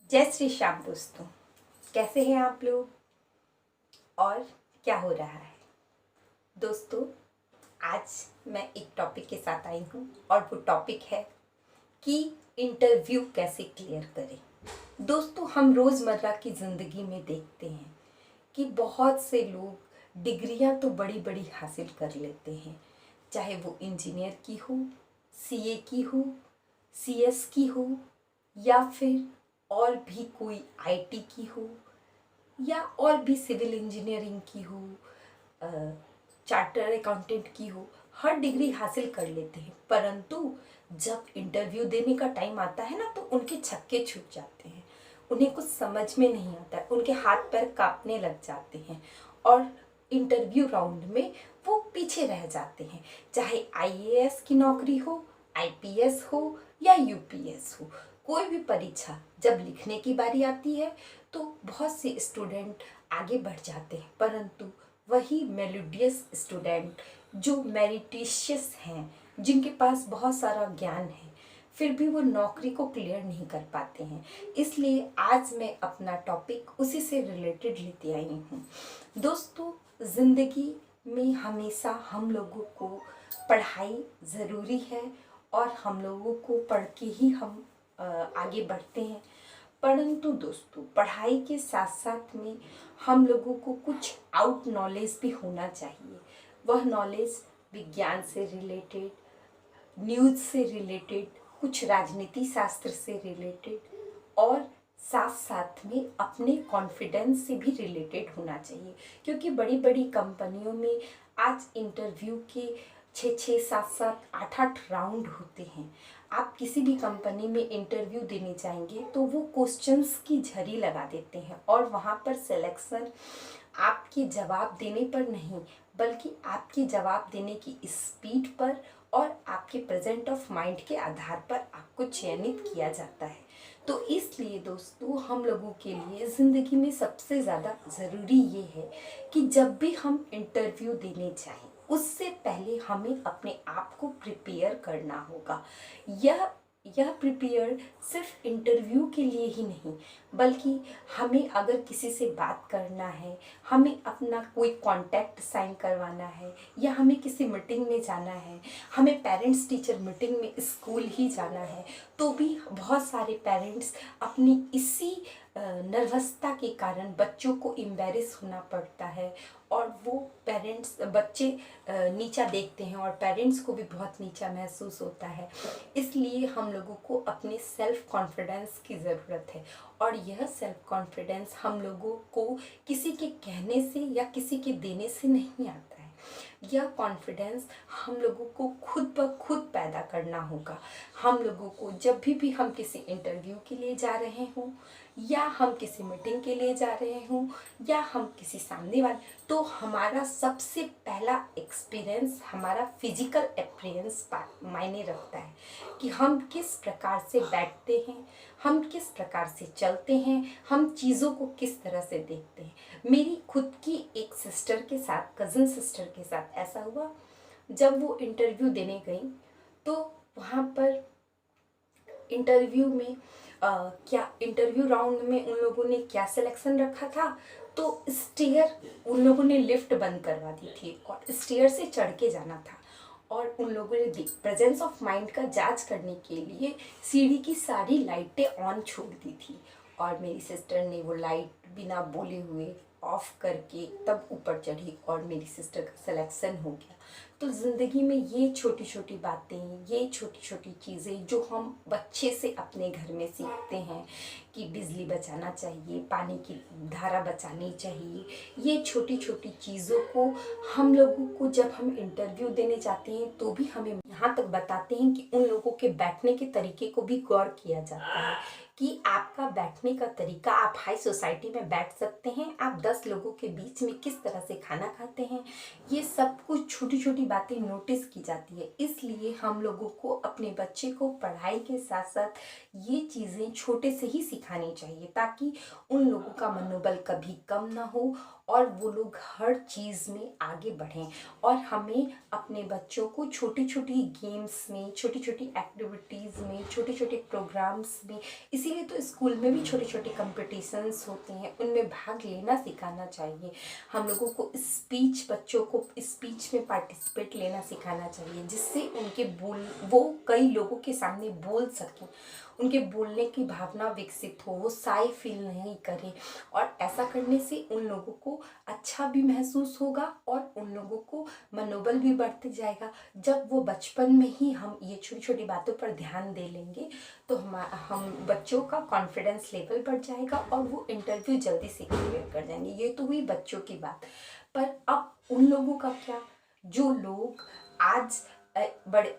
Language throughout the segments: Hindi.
जय श्री श्याम दोस्तों, कैसे हैं आप लोग और क्या हो रहा है। दोस्तों, आज मैं एक टॉपिक के साथ आई हूँ और वो टॉपिक है कि इंटरव्यू कैसे क्लियर करें। दोस्तों, हम रोज़मर्रा की ज़िंदगी में देखते हैं कि बहुत से लोग डिग्रियां तो बड़ी बड़ी हासिल कर लेते हैं, चाहे वो इंजीनियर की हो, सीए की हो, सीएस की हो, या फिर और भी कोई आईटी की हो, या और भी सिविल इंजीनियरिंग की हो, चार्टर अकाउंटेंट की हो। हर डिग्री हासिल कर लेते हैं, परंतु जब इंटरव्यू देने का टाइम आता है ना, तो उनके छक्के छूट जाते हैं। उन्हें कुछ समझ में नहीं आता है, उनके हाथ पैर कांपने लग जाते हैं और इंटरव्यू राउंड में वो पीछे रह जाते हैं। चाहे आईएएस की नौकरी हो, आईपीएस हो या यूपीएस हो, कोई भी परीक्षा जब लिखने की बारी आती है तो बहुत से स्टूडेंट आगे बढ़ जाते हैं, परंतु वही मेलोडियस स्टूडेंट जो मेरिटिशियस हैं, जिनके पास बहुत सारा ज्ञान है, फिर भी वो नौकरी को क्लियर नहीं कर पाते हैं। इसलिए आज मैं अपना टॉपिक उसी से रिलेटेड लेते आई हूँ। दोस्तों, ज़िंदगी में हमेशा हम लोगों को पढ़ाई ज़रूरी है और हम लोगों को पढ़ के ही हम आगे बढ़ते हैं। परंतु दोस्तों, पढ़ाई के साथ साथ में हम लोगों को कुछ आउट नॉलेज भी होना चाहिए। वह नॉलेज विज्ञान से रिलेटेड, न्यूज़ से रिलेटेड, कुछ राजनीति शास्त्र से रिलेटेड और साथ साथ में अपने कॉन्फिडेंस से भी रिलेटेड होना चाहिए। क्योंकि बड़ी बड़ी कंपनियों में आज इंटरव्यू के 6-6, 7-7, 8-8 राउंड होते हैं। आप किसी भी कंपनी में इंटरव्यू देने जाएंगे तो वो क्वेश्चंस की झड़ी लगा देते हैं और वहाँ पर सिलेक्शन आपके जवाब देने पर नहीं, बल्कि आपके जवाब देने की स्पीड पर और आपके प्रेजेंट ऑफ माइंड के आधार पर आपको चयनित किया जाता है। तो इसलिए दोस्तों, हम लोगों के लिए ज़िंदगी में सबसे ज़्यादा ज़रूरी ये है कि जब भी हम इंटरव्यू देने जाएं, उससे पहले हमें अपने आप को प्रिपेयर करना होगा। यह प्रिपेयर सिर्फ इंटरव्यू के लिए ही नहीं, बल्कि हमें अगर किसी से बात करना है, हमें अपना कोई कॉन्टैक्ट साइन करवाना है, या हमें किसी मीटिंग में जाना है, हमें पेरेंट्स टीचर मीटिंग में स्कूल ही जाना है, तो भी बहुत सारे पेरेंट्स अपनी इसी नर्वसता के कारण बच्चों को एम्बैरेस होना पड़ता है और वो बच्चे नीचा देखते हैं और पेरेंट्स को भी बहुत नीचा महसूस होता है। इसलिए हम लोगों को अपने सेल्फ कॉन्फिडेंस की ज़रूरत है और यह सेल्फ कॉन्फिडेंस हम लोगों को किसी के कहने से या किसी के देने से नहीं आता है। यह कॉन्फिडेंस हम लोगों को खुद ब खुद पैदा करना होगा। हम लोगों को जब भी हम किसी इंटरव्यू के लिए जा रहे हों, या हम किसी मीटिंग के लिए जा रहे हों, या हम किसी सामने वाले, तो हमारा सबसे पहला एक्सपीरियंस हमारा फिजिकल अपीयरेंस मायने रखता है कि हम किस प्रकार से बैठते हैं, हम किस प्रकार से चलते हैं, हम चीज़ों को किस तरह से देखते हैं। मेरी खुद की एक सिस्टर के साथ, कज़न सिस्टर के साथ ऐसा हुआ। जब वो इंटरव्यू देने गई तो वहाँ पर इंटरव्यू में क्या इंटरव्यू राउंड में उन लोगों ने क्या सिलेक्शन रखा था, तो स्टेयर उन लोगों ने लिफ्ट बंद करवा दी थी और स्टेयर से चढ़ के जाना था। और उन लोगों ने प्रेजेंस ऑफ माइंड का जांच करने के लिए सीढ़ी की सारी लाइटें ऑन छोड़ दी थी और मेरी सिस्टर ने वो लाइट बिना बोले हुए ऑफ करके तब ऊपर चढ़ी और मेरी सिस्टर का सिलेक्शन हो गया। तो ज़िंदगी में ये छोटी छोटी बातें, ये छोटी छोटी चीज़ें जो हम बच्चे से अपने घर में सीखते हैं कि बिजली बचाना चाहिए, पानी की धारा बचानी चाहिए, ये छोटी छोटी चीज़ों को हम लोगों को जब हम इंटरव्यू देने जाते हैं तो भी हमें यहाँ तक बताते हैं कि उन लोगों के बैठने के तरीके को भी गौर किया जाता है कि आपका बैठने का तरीका, आप हाई सोसाइटी में बैठ सकते हैं, आप 10 लोगों के बीच में किस तरह से खाना खाते हैं, ये सब कुछ छोटी छोटी बातें नोटिस की जाती है। इसलिए हम लोगों को अपने बच्चे को पढ़ाई के साथ साथ ये चीज़ें छोटे से ही सिखानी चाहिए, ताकि उन लोगों का मनोबल कभी कम ना हो और वो लोग हर चीज़ में आगे बढ़ें। और हमें अपने बच्चों को छोटी छोटी गेम्स में, छोटी छोटी एक्टिविटीज़ में, छोटे छोटे प्रोग्राम्स में इसी इसीलिए तो स्कूल में भी छोटे छोटे कंपटीशंस होते हैं, उनमें भाग लेना सिखाना चाहिए। हम लोगों को स्पीच, बच्चों को स्पीच में पार्टिसिपेट लेना सिखाना चाहिए, जिससे उनके वो कई लोगों के सामने बोल सकें, उनके बोलने की भावना विकसित हो, वो साई फील नहीं करें। और ऐसा करने से उन लोगों को अच्छा भी महसूस होगा और उन लोगों को मनोबल भी बढ़ते जाएगा। जब वो बचपन में ही हम ये छोटी छोटी बातों पर ध्यान दे लेंगे तो हम बच्चों का कॉन्फिडेंस लेवल बढ़ जाएगा और वो इंटरव्यू जल्दी से क्लियर कर जाएंगे। ये तो हुई बच्चों की बात, पर अब उन लोगों का क्या जो लोग आज बड़े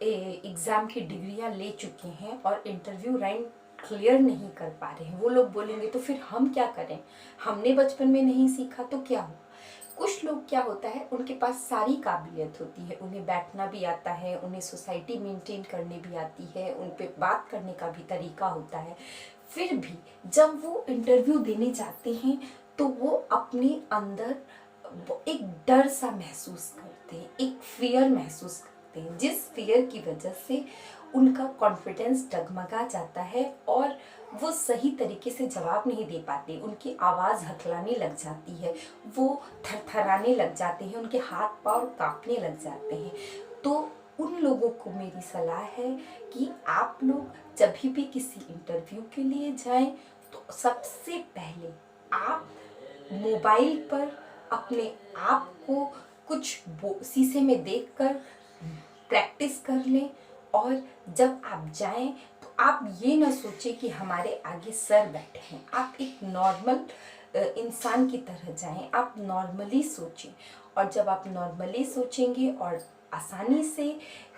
एग्ज़ाम की डिग्रियां ले चुके हैं और इंटरव्यू रैंक क्लियर नहीं कर पा रहे हैं। वो लोग बोलेंगे तो फिर हम क्या करें, हमने बचपन में नहीं सीखा तो क्या हो। कुछ लोग क्या होता है, उनके पास सारी काबिलियत होती है, उन्हें बैठना भी आता है, उन्हें सोसाइटी मेंटेन करने भी आती है, उन पे बात करने का भी तरीका होता है, फिर भी जब वो इंटरव्यू देने जाते हैं तो वो अपने अंदर एक डर सा महसूस करते हैं, एक फियर महसूस करते हैं, जिस फियर की वजह से उनका कॉन्फिडेंस डगमगा जाता है और वो सही तरीके से जवाब नहीं दे पाते, उनकी आवाज़ हथलाने लग जाती है, वो थरथराने लग जाते हैं, उनके हाथ पाँव कांपने लग जाते हैं। तो उन लोगों को मेरी सलाह है कि आप लोग जब भी किसी इंटरव्यू के लिए जाएं तो सबसे पहले आप मोबाइल पर अपने आप को कुछ शीशे में देखकर प्रैक्टिस कर लें। और जब आप जाएं तो आप ये ना सोचें कि हमारे आगे सर बैठे हैं, आप एक नॉर्मल इंसान की तरह जाएं, आप नॉर्मली सोचें। और जब आप नॉर्मली सोचेंगे और आसानी से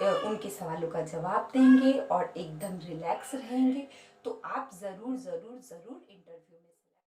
उनके सवालों का जवाब देंगे और एकदम रिलैक्स रहेंगे तो आप ज़रूर ज़रूर ज़रूर इंटरव्यू में